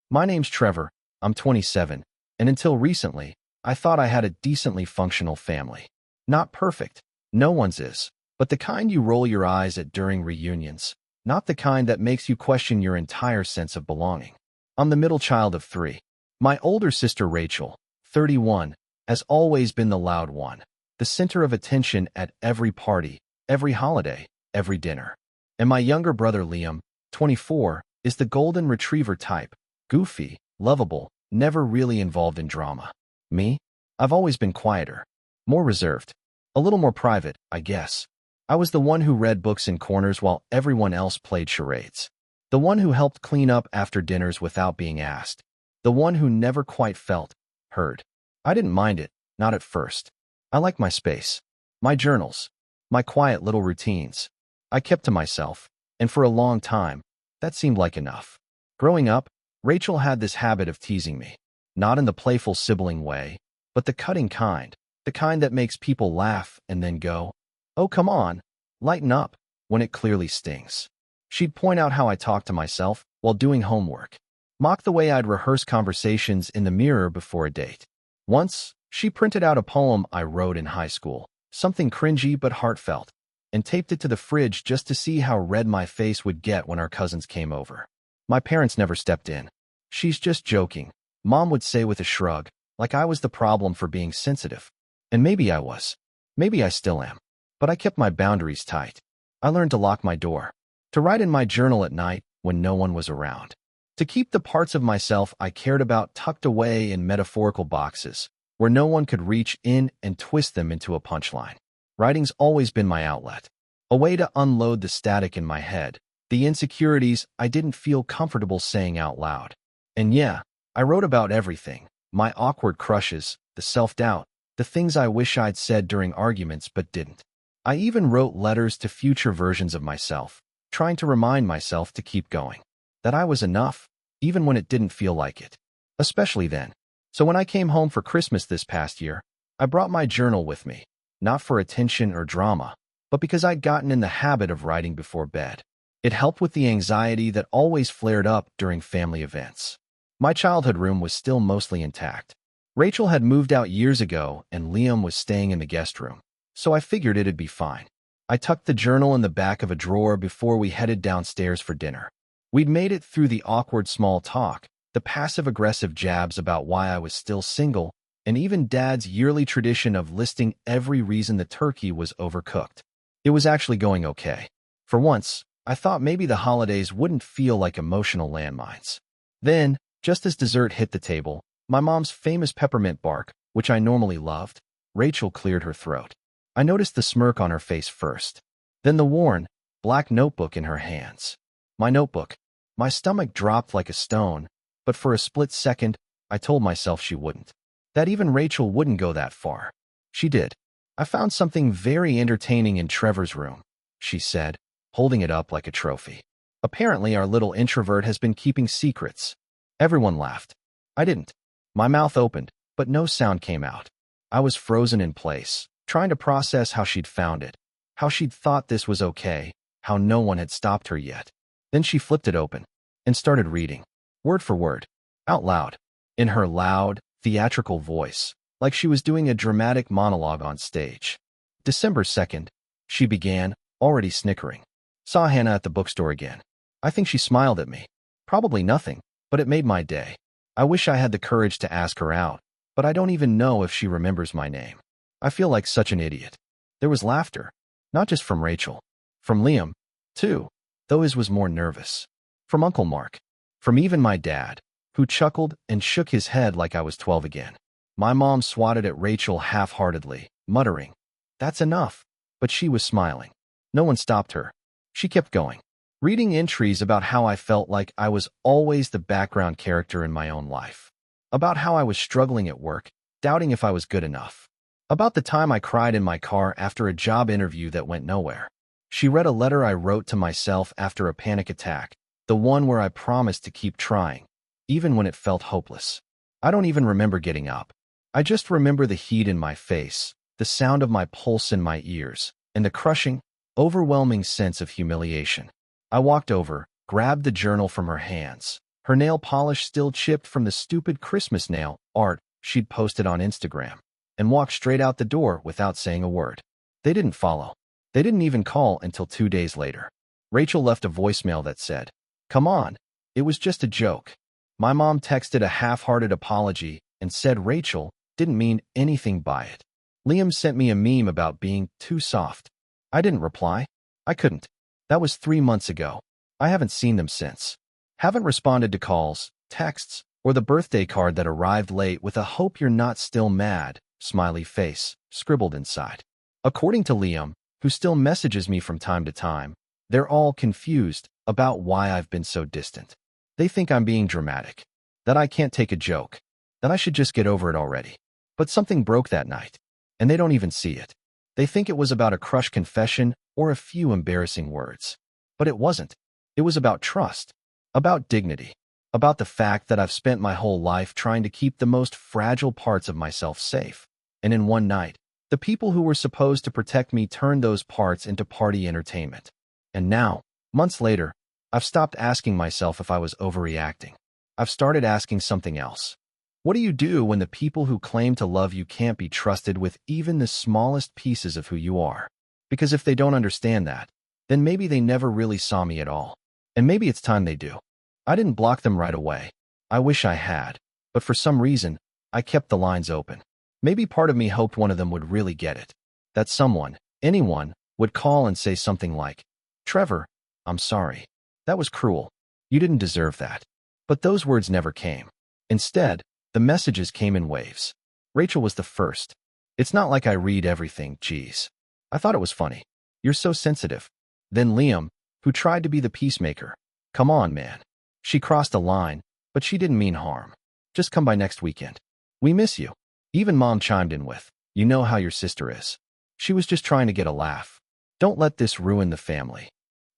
My name's Trevor, I'm 27, and until recently, I thought I had a decently functional family. Not perfect, no one's is, but the kind you roll your eyes at during reunions, not the kind that makes you question your entire sense of belonging. I'm the middle child of three. My older sister Rachel, 31, has always been the loud one, the center of attention at every party, every holiday, every dinner. And my younger brother Liam, 24, is the golden retriever type, goofy, lovable, never really involved in drama. Me? I've always been quieter, more reserved, a little more private, I guess. I was the one who read books in corners while everyone else played charades. The one who helped clean up after dinners without being asked. The one who never quite felt heard. I didn't mind it, not at first. I liked my space, my journals, my quiet little routines. I kept to myself, and for a long time, that seemed like enough. Growing up, Rachel had this habit of teasing me, not in the playful sibling way, but the cutting kind, the kind that makes people laugh and then go, "Oh, come on, lighten up," when it clearly stings. She'd point out how I talked to myself while doing homework, mock the way I'd rehearse conversations in the mirror before a date. Once, she printed out a poem I wrote in high school, something cringy but heartfelt, and taped it to the fridge just to see how red my face would get when our cousins came over. My parents never stepped in. "She's just joking," Mom would say with a shrug, like I was the problem for being sensitive. And maybe I was. Maybe I still am. But I kept my boundaries tight. I learned to lock my door, to write in my journal at night when no one was around, to keep the parts of myself I cared about tucked away in metaphorical boxes, where no one could reach in and twist them into a punchline. Writing's always been my outlet, a way to unload the static in my head, the insecurities I didn't feel comfortable saying out loud. And yeah, I wrote about everything, my awkward crushes, the self-doubt, the things I wish I'd said during arguments but didn't. I even wrote letters to future versions of myself, trying to remind myself to keep going, that I was enough, even when it didn't feel like it. Especially then. So when I came home for Christmas this past year, I brought my journal with me, not for attention or drama, but because I'd gotten in the habit of writing before bed. It helped with the anxiety that always flared up during family events. My childhood room was still mostly intact. Rachel had moved out years ago and Liam was staying in the guest room, so I figured it'd be fine. I tucked the journal in the back of a drawer before we headed downstairs for dinner. We'd made it through the awkward small talk, the passive-aggressive jabs about why I was still single, and even Dad's yearly tradition of listing every reason the turkey was overcooked. It was actually going okay. For once, I thought maybe the holidays wouldn't feel like emotional landmines. Then, just as dessert hit the table, my mom's famous peppermint bark, which I normally loved, Rachel cleared her throat. I noticed the smirk on her face first, then the worn, black notebook in her hands. My notebook. My stomach dropped like a stone, but for a split second, I told myself she wouldn't. That even Rachel wouldn't go that far. She did. "I found something very entertaining in Trevor's room," she said, holding it up like a trophy. "Apparently our little introvert has been keeping secrets." Everyone laughed. I didn't. My mouth opened, but no sound came out. I was frozen in place, trying to process how she'd found it, how she'd thought this was okay, how no one had stopped her yet. Then she flipped it open and started reading, word for word, out loud, in her loud, theatrical voice, like she was doing a dramatic monologue on stage. "December 2nd, she began, already snickering. "Saw Hannah at the bookstore again. I think she smiled at me. Probably nothing, but it made my day. I wish I had the courage to ask her out, but I don't even know if she remembers my name. I feel like such an idiot." There was laughter, not just from Rachel, from Liam, too, though his was more nervous, from Uncle Mark, from even my dad, who chuckled and shook his head like I was 12 again. My mom swatted at Rachel half-heartedly, muttering, "That's enough," but she was smiling. No one stopped her. She kept going, reading entries about how I felt like I was always the background character in my own life, about how I was struggling at work, doubting if I was good enough, about the time I cried in my car after a job interview that went nowhere. She read a letter I wrote to myself after a panic attack, the one where I promised to keep trying, even when it felt hopeless. I don't even remember getting up. I just remember the heat in my face, the sound of my pulse in my ears, and the crushing, overwhelming sense of humiliation. I walked over, grabbed the journal from her hands, her nail polish still chipped from the stupid Christmas nail art she'd posted on Instagram, and walked straight out the door without saying a word. They didn't follow. They didn't even call until 2 days later. Rachel left a voicemail that said, "Come on, it was just a joke." My mom texted a half-hearted apology and said Rachel didn't mean anything by it. Liam sent me a meme about being too soft. I didn't reply. I couldn't. That was 3 months ago. I haven't seen them since. Haven't responded to calls, texts, or the birthday card that arrived late with a "hope you're not still mad" smiley face scribbled inside. According to Liam, who still messages me from time to time, they're all confused about why I've been so distant. They think I'm being dramatic, that I can't take a joke, that I should just get over it already. But something broke that night, and they don't even see it. They think it was about a crush confession or a few embarrassing words. But it wasn't. It was about trust, about dignity, about the fact that I've spent my whole life trying to keep the most fragile parts of myself safe. And in one night, the people who were supposed to protect me turned those parts into party entertainment. And now, months later, I've stopped asking myself if I was overreacting. I've started asking something else. What do you do when the people who claim to love you can't be trusted with even the smallest pieces of who you are? Because if they don't understand that, then maybe they never really saw me at all. And maybe it's time they do. I didn't block them right away. I wish I had. But for some reason, I kept the lines open. Maybe part of me hoped one of them would really get it. That someone, anyone, would call and say something like, "Trevor, I'm sorry. That was cruel. You didn't deserve that." But those words never came. Instead, the messages came in waves. Rachel was the first. "It's not like I read everything, geez. I thought it was funny. You're so sensitive." Then Liam, who tried to be the peacemaker. "Come on, man." She crossed a line, but she didn't mean harm. "Just come by next weekend. We miss you." Even Mom chimed in with, "You know how your sister is." She was just trying to get a laugh. Don't let this ruin the family.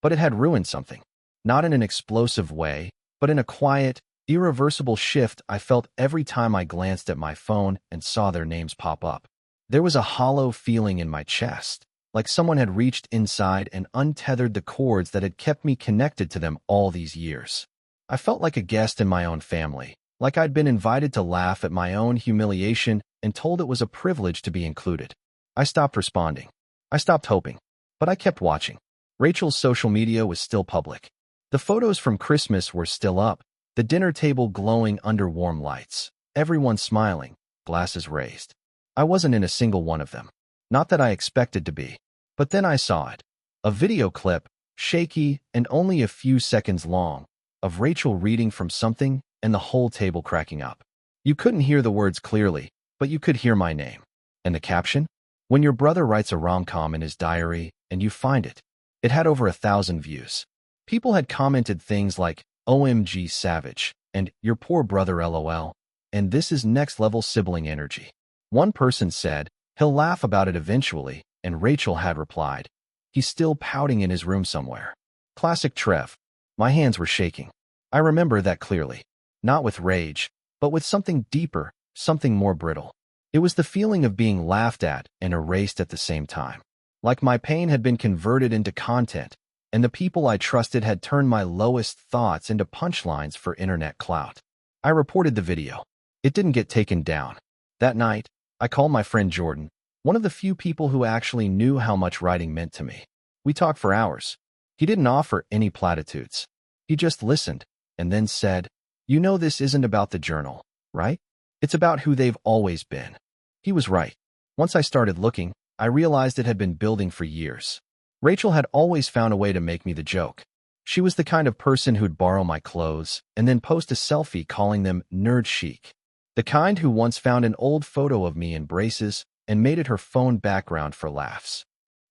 But it had ruined something. Not in an explosive way, but in a quiet, irreversible shift I felt every time I glanced at my phone and saw their names pop up. There was a hollow feeling in my chest, like someone had reached inside and untethered the cords that had kept me connected to them all these years. I felt like a guest in my own family, like I'd been invited to laugh at my own humiliation and told it was a privilege to be included. I stopped responding. I stopped hoping. But I kept watching. Rachel's social media was still public. The photos from Christmas were still up, the dinner table glowing under warm lights, everyone smiling, glasses raised. I wasn't in a single one of them. Not that I expected to be. But then I saw it. A video clip, shaky and only a few seconds long, of Rachel reading from something and the whole table cracking up. You couldn't hear the words clearly, but you could hear my name. And the caption? When your brother writes a rom-com in his diary and you find it. It had over 1,000 views. People had commented things like, "OMG savage," and "Your poor brother LOL," and "This is next-level sibling energy." One person said, "He'll laugh about it eventually," and Rachel had replied, "He's still pouting in his room somewhere." Classic Trev. My hands were shaking. I remember that clearly. Not with rage, but with something deeper, something more brittle. It was the feeling of being laughed at and erased at the same time. Like my pain had been converted into content, and the people I trusted had turned my lowest thoughts into punchlines for internet clout. I reported the video. It didn't get taken down. That night, I called my friend Jordan, one of the few people who actually knew how much writing meant to me. We talked for hours. He didn't offer any platitudes. He just listened, and then said, "You know this isn't about the journal, right? It's about who they've always been." He was right. Once I started looking, I realized it had been building for years. Rachel had always found a way to make me the joke. She was the kind of person who'd borrow my clothes and then post a selfie calling them nerd chic. The kind who once found an old photo of me in braces and made it her phone background for laughs.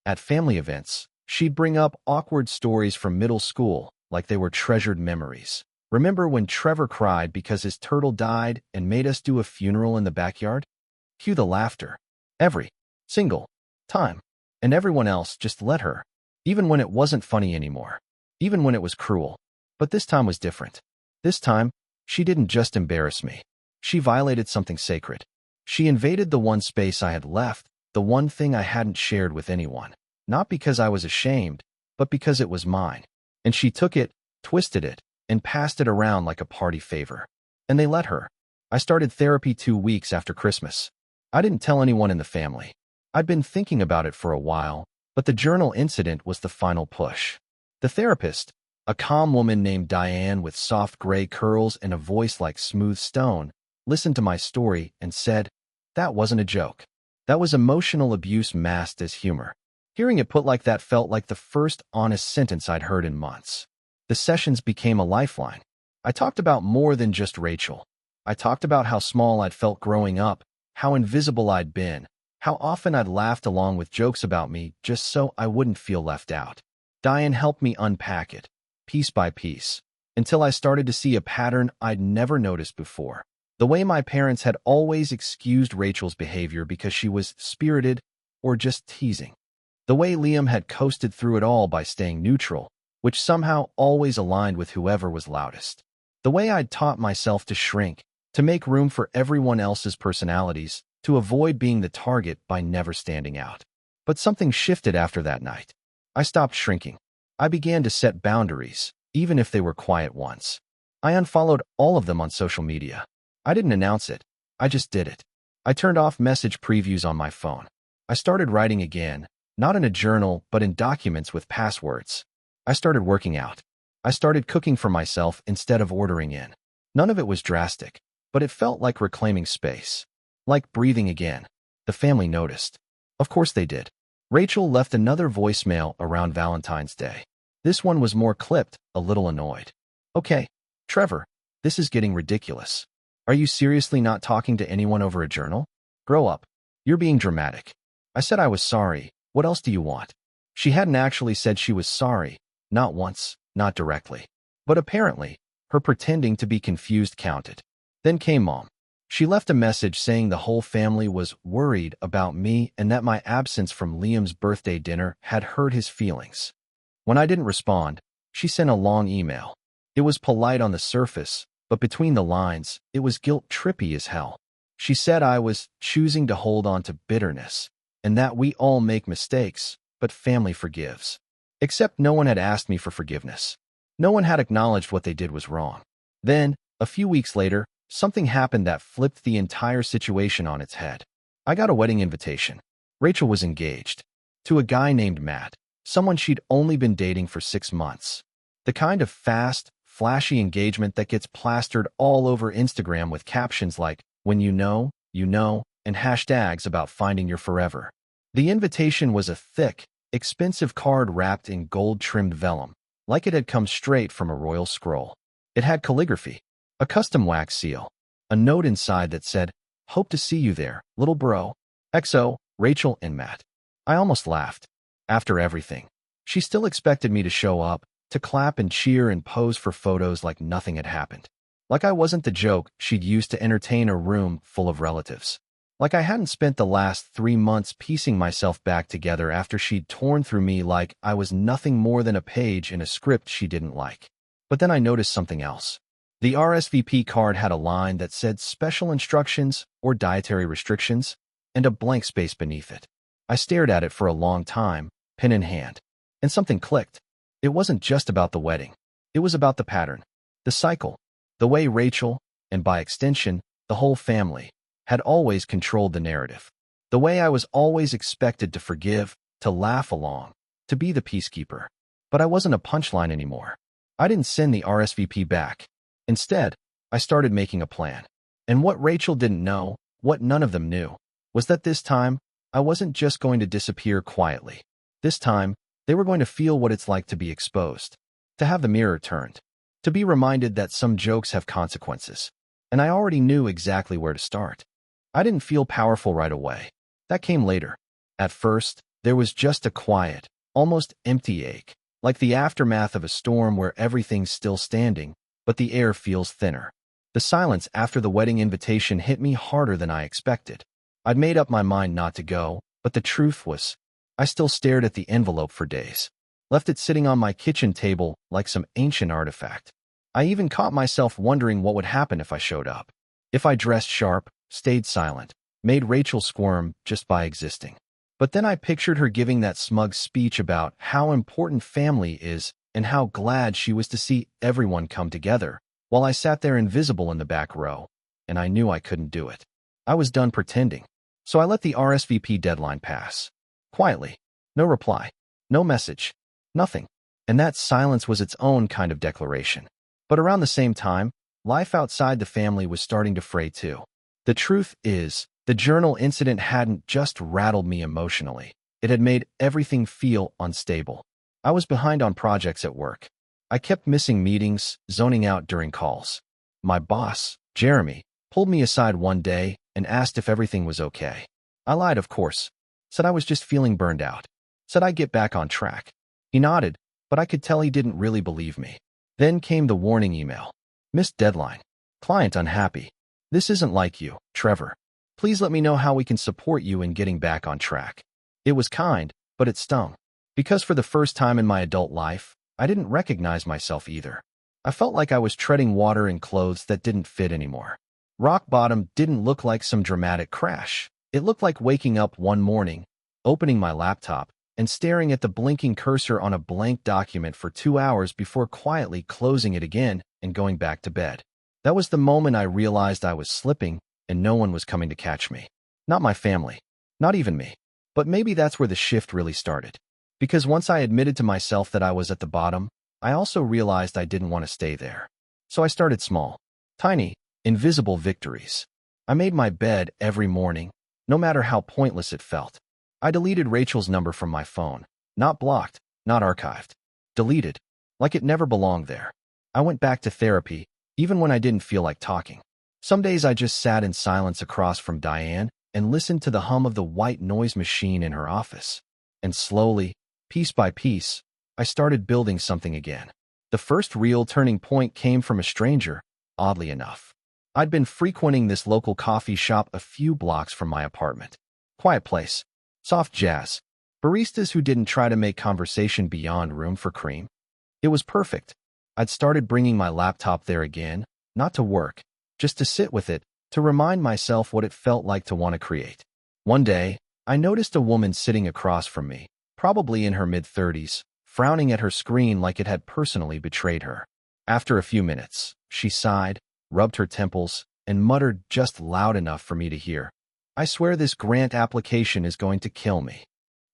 At family events, she'd bring up awkward stories from middle school like they were treasured memories. "Remember when Trevor cried because his turtle died and made us do a funeral in the backyard?" Cue the laughter. Every single time. And everyone else just let her, even when it wasn't funny anymore, even when it was cruel. But this time was different. This time, she didn't just embarrass me. She violated something sacred. She invaded the one space I had left, the one thing I hadn't shared with anyone. Not because I was ashamed, but because it was mine. And she took it, twisted it, and passed it around like a party favor. And they let her. I started therapy 2 weeks after Christmas. I didn't tell anyone in the family. I'd been thinking about it for a while, but the journal incident was the final push. The therapist, a calm woman named Diane with soft gray curls and a voice like smooth stone, listened to my story and said, "That wasn't a joke. That was emotional abuse masked as humor." Hearing it put like that felt like the first honest sentence I'd heard in months. The sessions became a lifeline. I talked about more than just Rachel. I talked about how small I'd felt growing up, how invisible I'd been, how often I'd laughed along with jokes about me just so I wouldn't feel left out. Diane helped me unpack it, piece by piece, until I started to see a pattern I'd never noticed before. The way my parents had always excused Rachel's behavior because she was spirited or just teasing. The way Liam had coasted through it all by staying neutral, which somehow always aligned with whoever was loudest. The way I'd taught myself to shrink, to make room for everyone else's personalities, to avoid being the target by never standing out. But something shifted after that night. I stopped shrinking. I began to set boundaries, even if they were quiet ones. I unfollowed all of them on social media. I didn't announce it. I just did it. I turned off message previews on my phone. I started writing again, not in a journal, but in documents with passwords. I started working out. I started cooking for myself instead of ordering in. None of it was drastic, but it felt like reclaiming space. Like breathing again. The family noticed. Of course they did. Rachel left another voicemail around Valentine's Day. This one was more clipped, a little annoyed. "Okay, Trevor, this is getting ridiculous. Are you seriously not talking to anyone over a journal? Grow up. You're being dramatic." I said I was sorry. What else do you want? She hadn't actually said she was sorry. Not once, not directly. But apparently, her pretending to be confused counted. Then came Mom. She left a message saying the whole family was worried about me and that my absence from Liam's birthday dinner had hurt his feelings. When I didn't respond, she sent a long email. It was polite on the surface, but between the lines, it was guilt-trippy as hell. She said I was choosing to hold on to bitterness, and that we all make mistakes, but family forgives. Except no one had asked me for forgiveness. No one had acknowledged what they did was wrong. Then, a few weeks later, something happened that flipped the entire situation on its head. I got a wedding invitation. Rachel was engaged. To a guy named Matt, someone she'd only been dating for 6 months. The kind of fast, flashy engagement that gets plastered all over Instagram with captions like, "When you know," and hashtags about finding your forever. The invitation was a thick, expensive card wrapped in gold-trimmed vellum, like it had come straight from a royal scroll. It had calligraphy, a custom wax seal, a note inside that said, "Hope to see you there, little bro. XO, Rachel and Matt." I almost laughed. After everything, she still expected me to show up, to clap and cheer and pose for photos like nothing had happened. Like I wasn't the joke she'd used to entertain a room full of relatives. Like I hadn't spent the last 3 months piecing myself back together after she'd torn through me like I was nothing more than a page in a script she didn't like. But then I noticed something else. The RSVP card had a line that said special instructions or dietary restrictions, and a blank space beneath it. I stared at it for a long time, pen in hand, and something clicked. It wasn't just about the wedding. It was about the pattern, the cycle, the way Rachel, and by extension, the whole family, had always controlled the narrative. The way I was always expected to forgive, to laugh along, to be the peacekeeper. But I wasn't a punchline anymore. I didn't send the RSVP back. Instead, I started making a plan. And what Rachel didn't know, what none of them knew, was that this time, I wasn't just going to disappear quietly. This time, they were going to feel what it's like to be exposed, to have the mirror turned, to be reminded that some jokes have consequences. And I already knew exactly where to start. I didn't feel powerful right away. That came later. At first, there was just a quiet, almost empty ache, like the aftermath of a storm where everything's still standing, but the air feels thinner. The silence after the wedding invitation hit me harder than I expected. I'd made up my mind not to go, but the truth was, I still stared at the envelope for days, left it sitting on my kitchen table like some ancient artifact. I even caught myself wondering what would happen if I showed up. If I dressed sharp, stayed silent, made Rachel squirm just by existing. But then I pictured her giving that smug speech about how important family is and how glad she was to see everyone come together, while I sat there invisible in the back row, and I knew I couldn't do it. I was done pretending, so I let the RSVP deadline pass. Quietly. No reply. No message. Nothing. And that silence was its own kind of declaration. But around the same time, life outside the family was starting to fray too. The truth is, the journal incident hadn't just rattled me emotionally. It had made everything feel unstable. I was behind on projects at work. I kept missing meetings, zoning out during calls. My boss, Jeremy, pulled me aside one day and asked if everything was okay. I lied, of course. Said I was just feeling burned out. Said I'd get back on track. He nodded, but I could tell he didn't really believe me. Then came the warning email. Missed deadline. Client unhappy. This isn't like you, Trevor. Please let me know how we can support you in getting back on track. It was kind, but it stung. Because for the first time in my adult life, I didn't recognize myself either. I felt like I was treading water in clothes that didn't fit anymore. Rock bottom didn't look like some dramatic crash. It looked like waking up one morning, opening my laptop, and staring at the blinking cursor on a blank document for 2 hours before quietly closing it again and going back to bed. That was the moment I realized I was slipping and no one was coming to catch me. Not my family. Not even me. But maybe that's where the shift really started. Because once I admitted to myself that I was at the bottom, I also realized I didn't want to stay there. So I started small. Tiny, invisible victories. I made my bed every morning, no matter how pointless it felt. I deleted Rachel's number from my phone. Not blocked, not archived. Deleted. Like it never belonged there. I went back to therapy, even when I didn't feel like talking. Some days I just sat in silence across from Diane and listened to the hum of the white noise machine in her office. And slowly, piece by piece, I started building something again. The first real turning point came from a stranger, oddly enough. I'd been frequenting this local coffee shop a few blocks from my apartment. Quiet place. Soft jazz. Baristas who didn't try to make conversation beyond room for cream. It was perfect. I'd started bringing my laptop there again, not to work, just to sit with it, to remind myself what it felt like to want to create. One day, I noticed a woman sitting across from me, probably in her mid-30s, frowning at her screen like it had personally betrayed her. After a few minutes, she sighed, rubbed her temples, and muttered just loud enough for me to hear, "I swear this grant application is going to kill me."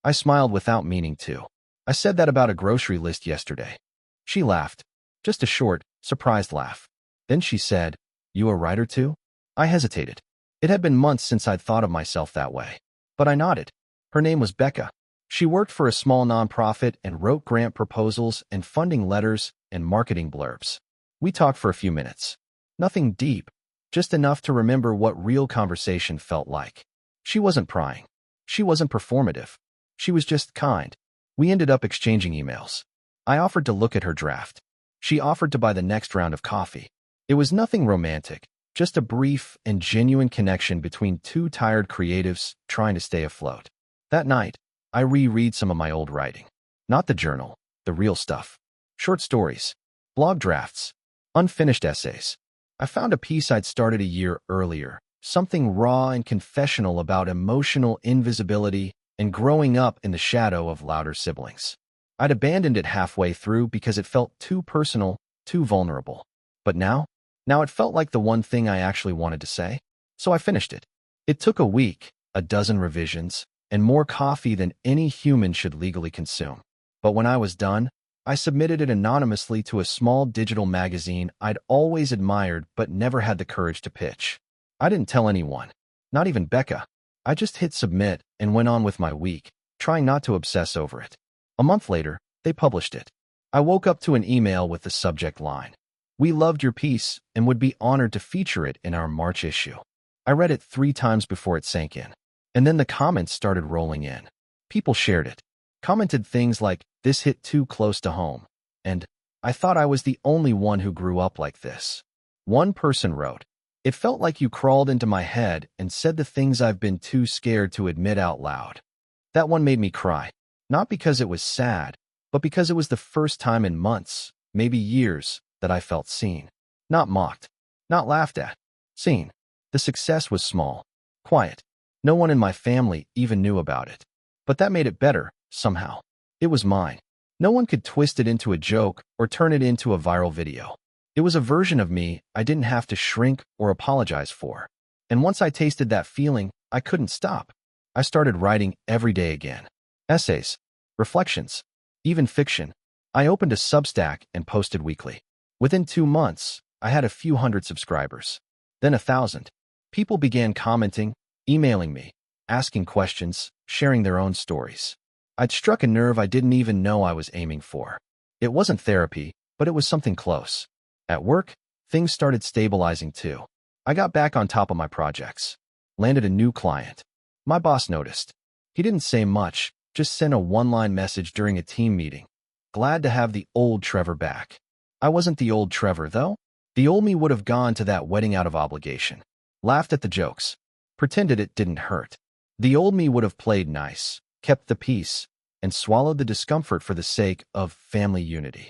I smiled without meaning to. I said that about a grocery list yesterday. She laughed. Just a short, surprised laugh. Then she said, "You a writer too?" I hesitated. It had been months since I'd thought of myself that way. But I nodded. Her name was Becca. She worked for a small nonprofit and wrote grant proposals and funding letters and marketing blurbs. We talked for a few minutes. Nothing deep, just enough to remember what real conversation felt like. She wasn't prying. She wasn't performative. She was just kind. We ended up exchanging emails. I offered to look at her draft. She offered to buy the next round of coffee. It was nothing romantic, just a brief and genuine connection between two tired creatives trying to stay afloat. That night, I reread some of my old writing. Not the journal, the real stuff. Short stories, blog drafts, unfinished essays. I found a piece I'd started a year earlier, something raw and confessional about emotional invisibility and growing up in the shadow of louder siblings. I'd abandoned it halfway through because it felt too personal, too vulnerable. But now it felt like the one thing I actually wanted to say. So I finished it. It took a week, a dozen revisions, and more coffee than any human should legally consume. But when I was done, I submitted it anonymously to a small digital magazine I'd always admired but never had the courage to pitch. I didn't tell anyone, not even Becca. I just hit submit and went on with my week, trying not to obsess over it. A month later, they published it. I woke up to an email with the subject line, "We loved your piece and would be honored to feature it in our March issue." I read it 3 times before it sank in. And then the comments started rolling in. People shared it, commented things like, "This hit too close to home," and "I thought I was the only one who grew up like this." One person wrote, "It felt like you crawled into my head and said the things I've been too scared to admit out loud." That one made me cry, not because it was sad, but because it was the first time in months, maybe years, that I felt seen. Not mocked, not laughed at. Seen. The success was small, quiet. No one in my family even knew about it. But that made it better, somehow. It was mine. No one could twist it into a joke or turn it into a viral video. It was a version of me I didn't have to shrink or apologize for. And once I tasted that feeling, I couldn't stop. I started writing every day again. Essays, reflections, even fiction. I opened a Substack and posted weekly. Within 2 months, I had a few hundred subscribers. Then 1,000. People began commenting, emailing me, asking questions, sharing their own stories. I'd struck a nerve I didn't even know I was aiming for. It wasn't therapy, but it was something close. At work, things started stabilizing too. I got back on top of my projects. Landed a new client. My boss noticed. He didn't say much, just sent a one-line message during a team meeting. Glad to have the old Trevor back. I wasn't the old Trevor, though. The old me would have gone to that wedding out of obligation. Laughed at the jokes. Pretended it didn't hurt. The old me would have played nice, kept the peace, and swallowed the discomfort for the sake of family unity.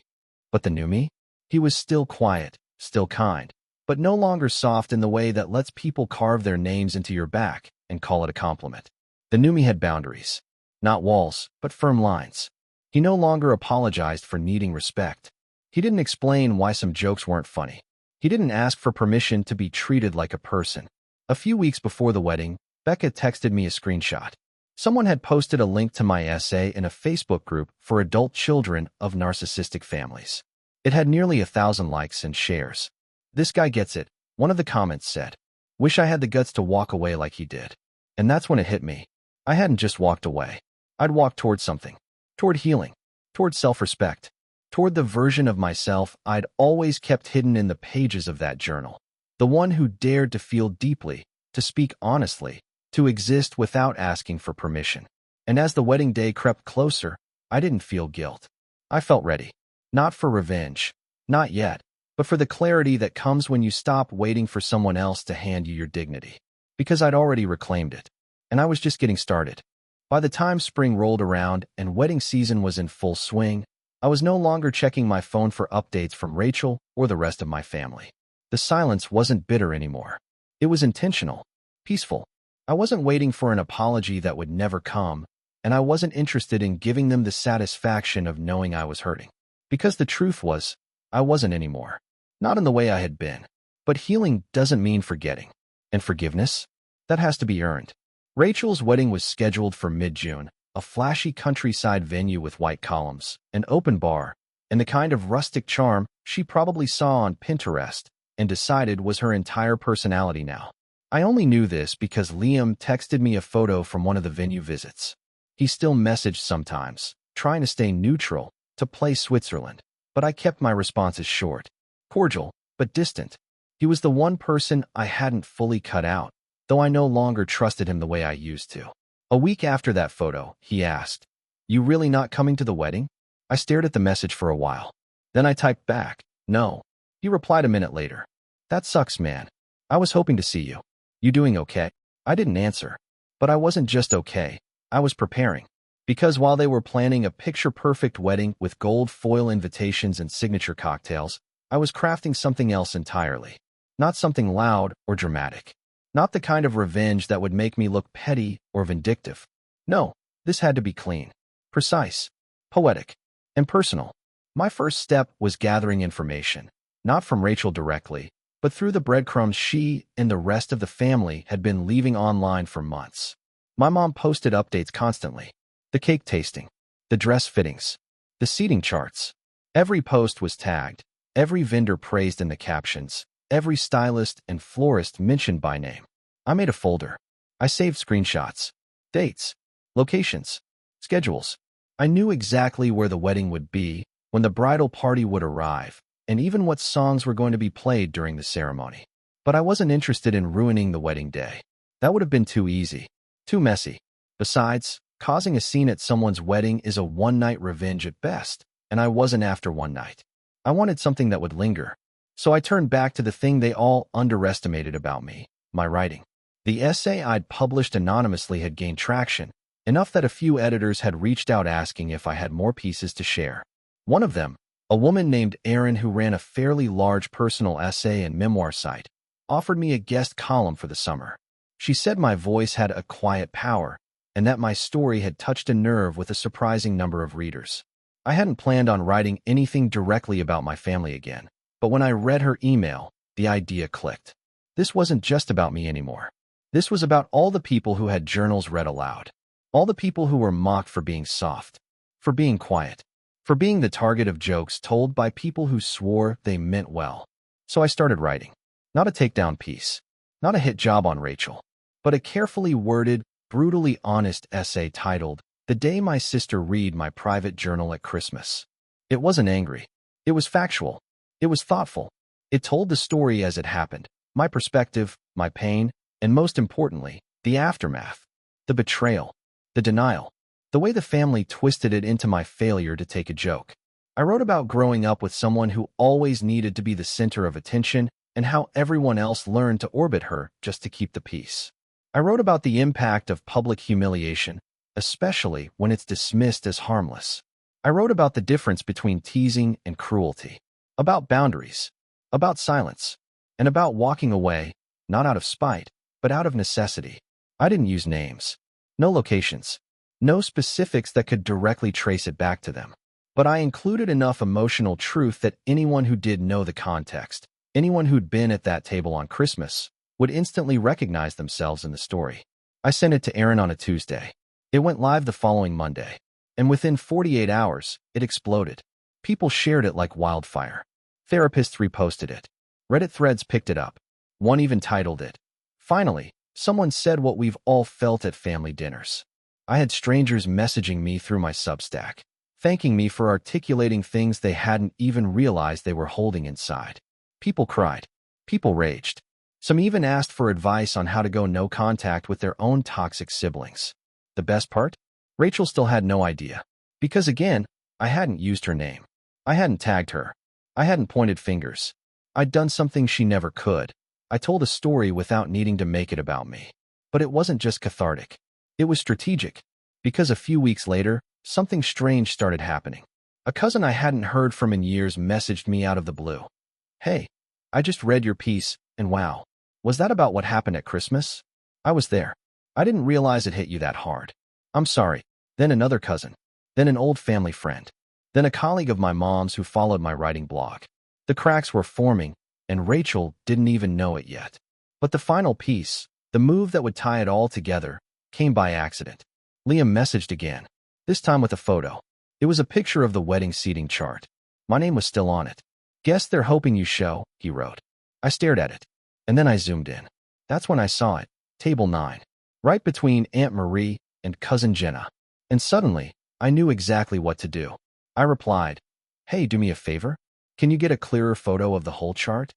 But the new me? He was still quiet, still kind, but no longer soft in the way that lets people carve their names into your back and call it a compliment. The new me had boundaries. Not walls, but firm lines. He no longer apologized for needing respect. He didn't explain why some jokes weren't funny. He didn't ask for permission to be treated like a person. A few weeks before the wedding, Becca texted me a screenshot. Someone had posted a link to my essay in a Facebook group for adult children of narcissistic families. It had nearly 1,000 likes and shares. "This guy gets it," one of the comments said. "Wish I had the guts to walk away like he did." And that's when it hit me. I hadn't just walked away. I'd walked toward something. Toward healing. Toward self-respect. Toward the version of myself I'd always kept hidden in the pages of that journal. The one who dared to feel deeply, to speak honestly, to exist without asking for permission. And as the wedding day crept closer, I didn't feel guilt. I felt ready. Not for revenge. Not yet. But for the clarity that comes when you stop waiting for someone else to hand you your dignity. Because I'd already reclaimed it. And I was just getting started. By the time spring rolled around and wedding season was in full swing, I was no longer checking my phone for updates from Rachel or the rest of my family. The silence wasn't bitter anymore. It was intentional, peaceful. I wasn't waiting for an apology that would never come, and I wasn't interested in giving them the satisfaction of knowing I was hurting. Because the truth was, I wasn't anymore. Not in the way I had been. But healing doesn't mean forgetting. And forgiveness? That has to be earned. Rachel's wedding was scheduled for mid-June, a flashy countryside venue with white columns, an open bar, and the kind of rustic charm she probably saw on Pinterest and decided was her entire personality now. I only knew this because Liam texted me a photo from one of the venue visits. He still messaged sometimes, trying to stay neutral, to play Switzerland, but I kept my responses short, cordial, but distant. He was the one person I hadn't fully cut out, though I no longer trusted him the way I used to. A week after that photo, he asked, "You really not coming to the wedding?" I stared at the message for a while. Then I typed back, "No." He replied a minute later, "That sucks, man. I was hoping to see you. You doing okay?" I didn't answer. But I wasn't just okay. I was preparing. Because while they were planning a picture-perfect wedding with gold foil invitations and signature cocktails, I was crafting something else entirely. Not something loud or dramatic. Not the kind of revenge that would make me look petty or vindictive. No, this had to be clean, precise, poetic, and personal. My first step was gathering information, not from Rachel directly, but through the breadcrumbs she and the rest of the family had been leaving online for months. My mom posted updates constantly. The cake tasting, the dress fittings, the seating charts. Every post was tagged, every vendor praised in the captions, every stylist and florist mentioned by name. I made a folder. I saved screenshots, dates, locations, schedules. I knew exactly where the wedding would be, when the bridal party would arrive, and even what songs were going to be played during the ceremony. But I wasn't interested in ruining the wedding day. That would have been too easy, too messy. Besides, causing a scene at someone's wedding is a one-night revenge at best, and I wasn't after one night. I wanted something that would linger. So I turned back to the thing they all underestimated about me, my writing. The essay I'd published anonymously had gained traction, enough that a few editors had reached out asking if I had more pieces to share. One of them, a woman named Erin who ran a fairly large personal essay and memoir site, offered me a guest column for the summer. She said my voice had a quiet power, and that my story had touched a nerve with a surprising number of readers. I hadn't planned on writing anything directly about my family again, but when I read her email, the idea clicked. This wasn't just about me anymore. This was about all the people who had journals read aloud. All the people who were mocked for being soft, for being quiet, for being the target of jokes told by people who swore they meant well. So I started writing. Not a takedown piece, not a hit job on Rachel, but a carefully worded, brutally honest essay titled, "The Day My Sister Read My Private Journal at Christmas." It wasn't angry. It was factual. It was thoughtful. It told the story as it happened, my perspective, my pain, and most importantly, the aftermath, the betrayal, the denial, the way the family twisted it into my failure to take a joke. I wrote about growing up with someone who always needed to be the center of attention and how everyone else learned to orbit her just to keep the peace. I wrote about the impact of public humiliation, especially when it's dismissed as harmless. I wrote about the difference between teasing and cruelty, about boundaries, about silence, and about walking away, not out of spite, but out of necessity. I didn't use names, no locations, no specifics that could directly trace it back to them. But I included enough emotional truth that anyone who did know the context, anyone who'd been at that table on Christmas, would instantly recognize themselves in the story. I sent it to Aaron on a Tuesday. It went live the following Monday, and within 48 hours, it exploded. People shared it like wildfire. Therapists reposted it. Reddit threads picked it up. One even titled it, "Finally, someone said what we've all felt at family dinners." I had strangers messaging me through my Substack, thanking me for articulating things they hadn't even realized they were holding inside. People cried. People raged. Some even asked for advice on how to go no contact with their own toxic siblings. The best part? Rachel still had no idea. Because again, I hadn't used her name. I hadn't tagged her. I hadn't pointed fingers. I'd done something she never could. I told a story without needing to make it about me. But it wasn't just cathartic. It was strategic. Because a few weeks later, something strange started happening. A cousin I hadn't heard from in years messaged me out of the blue. "Hey, I just read your piece, and wow. Was that about what happened at Christmas? I was there. I didn't realize it hit you that hard. I'm sorry." Then another cousin. Then an old family friend. Then a colleague of my mom's who followed my writing blog. The cracks were forming, and Rachel didn't even know it yet. But the final piece, the move that would tie it all together, came by accident. Liam messaged again, this time with a photo. It was a picture of the wedding seating chart. My name was still on it. "Guess they're hoping you show," he wrote. I stared at it, and then I zoomed in. That's when I saw it, table 9, right between Aunt Marie and Cousin Jenna. And suddenly, I knew exactly what to do. I replied, "Hey, do me a favor? Can you get a clearer photo of the whole chart?"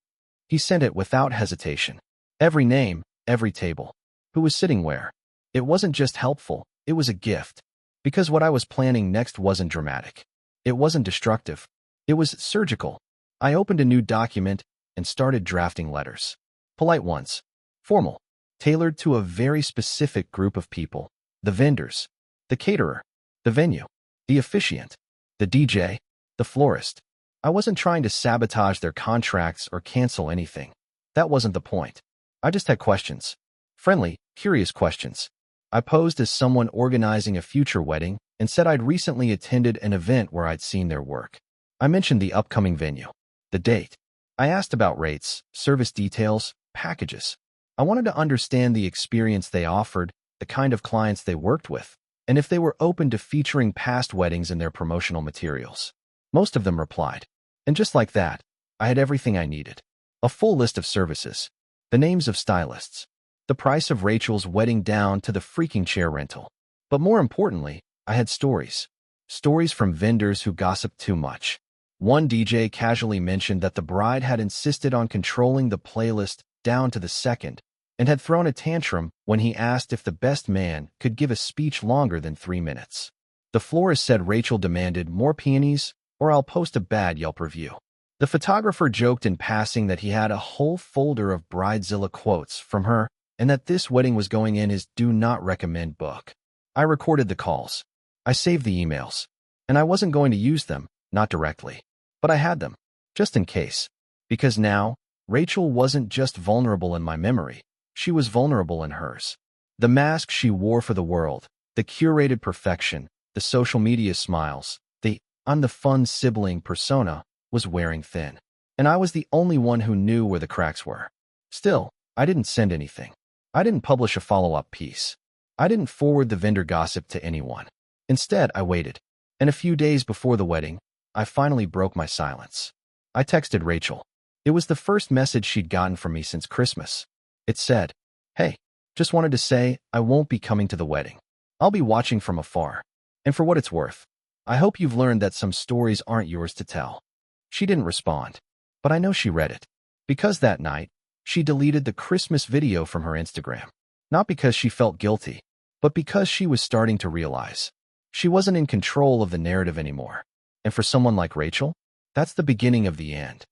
He sent it without hesitation. Every name, every table. Who was sitting where? It wasn't just helpful, it was a gift. Because what I was planning next wasn't dramatic. It wasn't destructive. It was surgical. I opened a new document and started drafting letters. Polite ones. Formal. Tailored to a very specific group of people. The vendors. The caterer. The venue. The officiant. The DJ. The florist. I wasn't trying to sabotage their contracts or cancel anything. That wasn't the point. I just had questions. Friendly, curious questions. I posed as someone organizing a future wedding and said I'd recently attended an event where I'd seen their work. I mentioned the upcoming venue, the date. I asked about rates, service details, packages. I wanted to understand the experience they offered, the kind of clients they worked with, and if they were open to featuring past weddings in their promotional materials. Most of them replied. And just like that, I had everything I needed. A full list of services, the names of stylists, the price of Rachel's wedding down to the freaking chair rental. But more importantly, I had stories. Stories from vendors who gossiped too much. One DJ casually mentioned that the bride had insisted on controlling the playlist down to the second and had thrown a tantrum when he asked if the best man could give a speech longer than 3 minutes. The florist said Rachel demanded more peonies or I'll post a bad Yelp review. The photographer joked in passing that he had a whole folder of Bridezilla quotes from her and that this wedding was going in his do not recommend book. I recorded the calls. I saved the emails. And I wasn't going to use them, not directly. But I had them, just in case. Because now, Rachel wasn't just vulnerable in my memory. She was vulnerable in hers. The mask she wore for the world, the curated perfection, the social media smiles, the I'm the fun sibling persona, was wearing thin. And I was the only one who knew where the cracks were. Still, I didn't send anything. I didn't publish a follow-up piece. I didn't forward the vendor gossip to anyone. Instead, I waited. And a few days before the wedding, I finally broke my silence. I texted Rachel. It was the first message she'd gotten from me since Christmas. It said, "Hey, just wanted to say I won't be coming to the wedding. I'll be watching from afar. And for what it's worth, I hope you've learned that some stories aren't yours to tell." She didn't respond, but I know she read it. Because that night, she deleted the Christmas video from her Instagram. Not because she felt guilty, but because she was starting to realize she wasn't in control of the narrative anymore. And for someone like Rachel, that's the beginning of the end.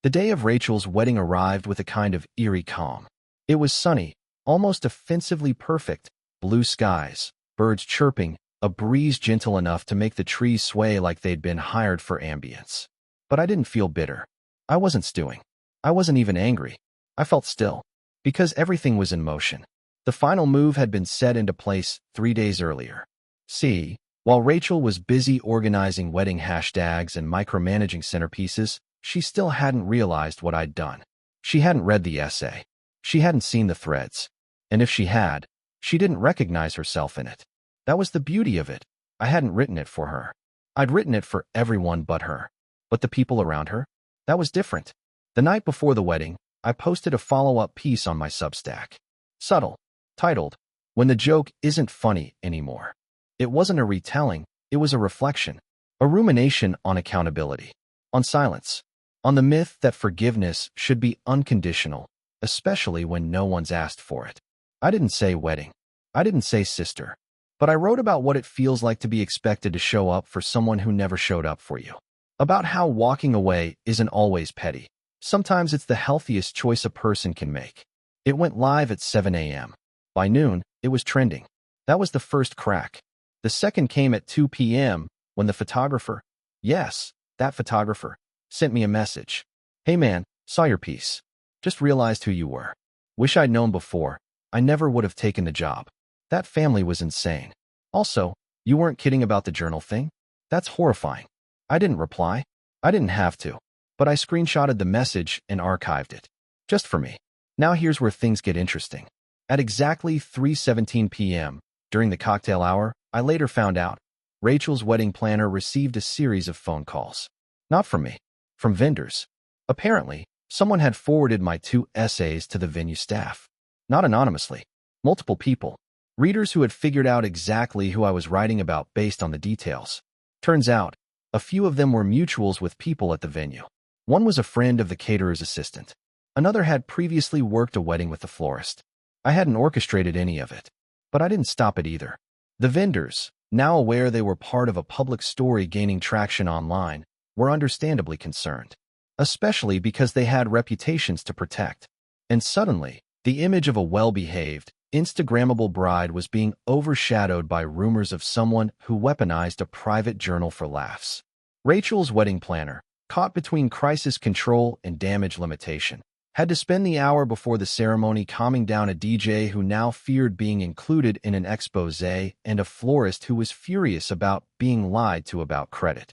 The day of Rachel's wedding arrived with a kind of eerie calm. It was sunny, almost offensively perfect, blue skies, birds chirping, a breeze gentle enough to make the trees sway like they'd been hired for ambience. But I didn't feel bitter. I wasn't stewing. I wasn't even angry. I felt still, because everything was in motion. The final move had been set into place 3 days earlier. See, while Rachel was busy organizing wedding hashtags and micromanaging centerpieces, she still hadn't realized what I'd done. She hadn't read the essay. She hadn't seen the threads. And if she had, she didn't recognize herself in it. That was the beauty of it. I hadn't written it for her. I'd written it for everyone but her. But the people around her? That was different. The night before the wedding, I posted a follow-up piece on my Substack. Subtle. Titled, "When the Joke Isn't Funny Anymore." It wasn't a retelling, it was a reflection. A rumination on accountability. On silence. On the myth that forgiveness should be unconditional, especially when no one's asked for it. I didn't say wedding. I didn't say sister. But I wrote about what it feels like to be expected to show up for someone who never showed up for you. About how walking away isn't always petty. Sometimes it's the healthiest choice a person can make. It went live at 7 a.m. By noon, it was trending. That was the first crack. The second came at 2 p.m. when the photographer, yes, that photographer, sent me a message. "Hey man, saw your piece. Just realized who you were. Wish I'd known before. I never would have taken the job. That family was insane. Also, you weren't kidding about the journal thing? That's horrifying." I didn't reply. I didn't have to. But I screenshotted the message and archived it. Just for me. Now here's where things get interesting. At exactly 3:17 p.m., during the cocktail hour, I later found out, Rachel's wedding planner received a series of phone calls. Not from me. From vendors. Apparently, someone had forwarded my 2 essays to the venue staff. Not anonymously. Multiple people. Readers who had figured out exactly who I was writing about based on the details. Turns out, a few of them were mutuals with people at the venue. One was a friend of the caterer's assistant. Another had previously worked a wedding with the florist. I hadn't orchestrated any of it. But I didn't stop it either. The vendors, now aware they were part of a public story gaining traction online, were understandably concerned. Especially because they had reputations to protect. And suddenly, the image of a well-behaved, Instagrammable bride was being overshadowed by rumors of someone who weaponized a private journal for laughs. Rachel's wedding planner, caught between crisis control and damage limitation, had to spend the hour before the ceremony calming down a DJ who now feared being included in an expose and a florist who was furious about being lied to about credit.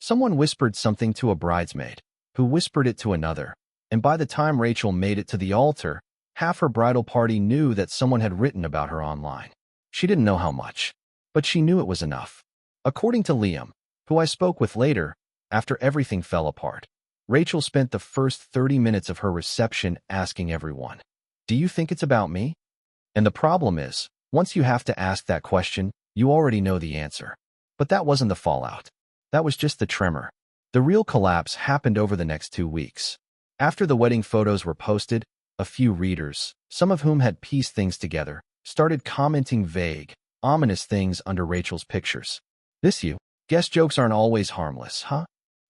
Someone whispered something to a bridesmaid, who whispered it to another, and by the time Rachel made it to the altar, half her bridal party knew that someone had written about her online. She didn't know how much, but she knew it was enough. According to Liam, who I spoke with later, after everything fell apart, Rachel spent the first 30 minutes of her reception asking everyone, "Do you think it's about me?" And the problem is, once you have to ask that question, you already know the answer. But that wasn't the fallout. That was just the tremor. The real collapse happened over the next 2 weeks. After the wedding photos were posted, a few readers, some of whom had pieced things together, started commenting vague, ominous things under Rachel's pictures. "This you? Guess jokes aren't always harmless, huh?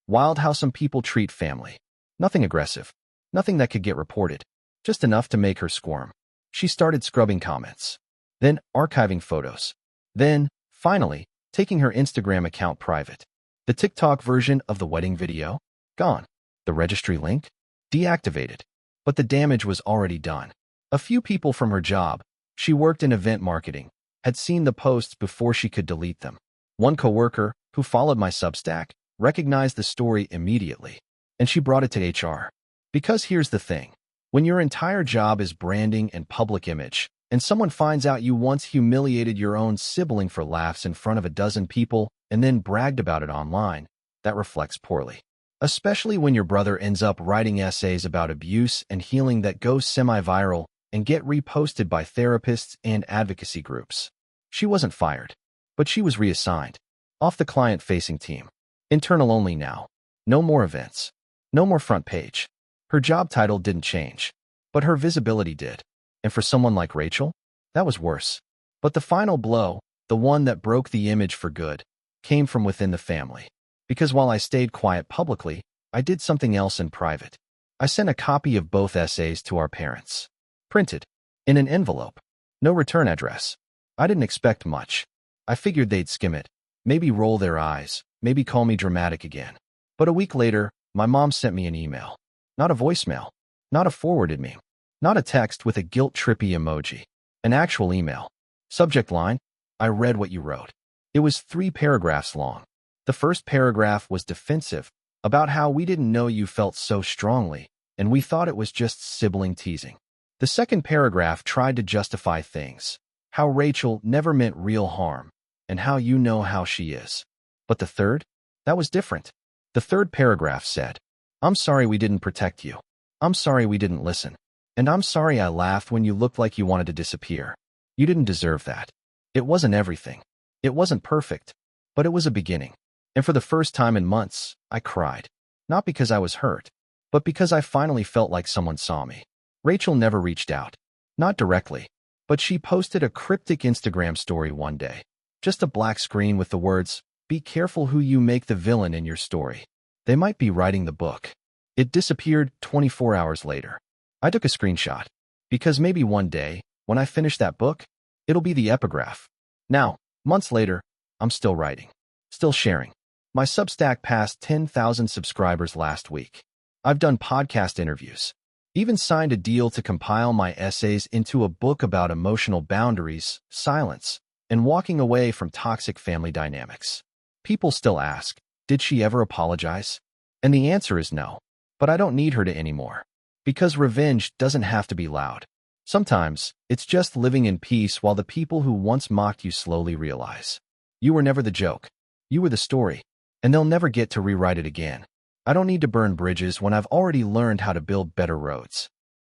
Wild how some people treat family. Nothing aggressive. Nothing that could get reported. Just enough to make her squirm." She started scrubbing comments. Then archiving photos. Then, finally, taking her Instagram account private. The TikTok version of the wedding video? Gone. The registry link? Deactivated. But the damage was already done. A few people from her job, she worked in event marketing, had seen the posts before she could delete them. One coworker, who followed my Substack, recognized the story immediately, and she brought it to HR. Because here's the thing. When your entire job is branding and public image, and someone finds out you once humiliated your own sibling for laughs in front of a dozen people and then bragged about it online, that reflects poorly. Especially when your brother ends up writing essays about abuse and healing that go semi-viral and get reposted by therapists and advocacy groups. She wasn't fired, but she was reassigned. Off the client-facing team. Internal only now. No more events. No more front page. Her job title didn't change, but her visibility did. And for someone like Rachel, that was worse. But the final blow, the one that broke the image for good, came from within the family. Because while I stayed quiet publicly, I did something else in private. I sent a copy of both essays to our parents. Printed. In an envelope. No return address. I didn't expect much. I figured they'd skim it. Maybe roll their eyes. Maybe call me dramatic again. But a week later, my mom sent me an email. Not a voicemail. Not a forwarded meme. Not a text with a guilt-trippy emoji. An actual email. Subject line, I read what you wrote. It was 3 paragraphs long. The first paragraph was defensive, about how we didn't know you felt so strongly, and we thought it was just sibling teasing. The second paragraph tried to justify things, how Rachel never meant real harm, and how you know how she is. But the third? That was different. The third paragraph said, I'm sorry we didn't protect you. I'm sorry we didn't listen. And I'm sorry I laughed when you looked like you wanted to disappear. You didn't deserve that. It wasn't everything. It wasn't perfect. But it was a beginning. And for the first time in months, I cried. Not because I was hurt, but because I finally felt like someone saw me. Rachel never reached out. Not directly. But she posted a cryptic Instagram story one day. Just a black screen with the words, "Be careful who you make the villain in your story. They might be writing the book." It disappeared 24 hours later. I took a screenshot. Because maybe one day, when I finish that book, it'll be the epigraph. Now, months later, I'm still writing. Still sharing. My Substack passed 10,000 subscribers last week. I've done podcast interviews. Even signed a deal to compile my essays into a book about emotional boundaries, silence, and walking away from toxic family dynamics. People still ask, did she ever apologize? And the answer is no. But I don't need her to anymore. Because revenge doesn't have to be loud. Sometimes, it's just living in peace while the people who once mocked you slowly realize. You were never the joke. You were the story. And they'll never get to rewrite it again. I don't need to burn bridges when I've already learned how to build better roads.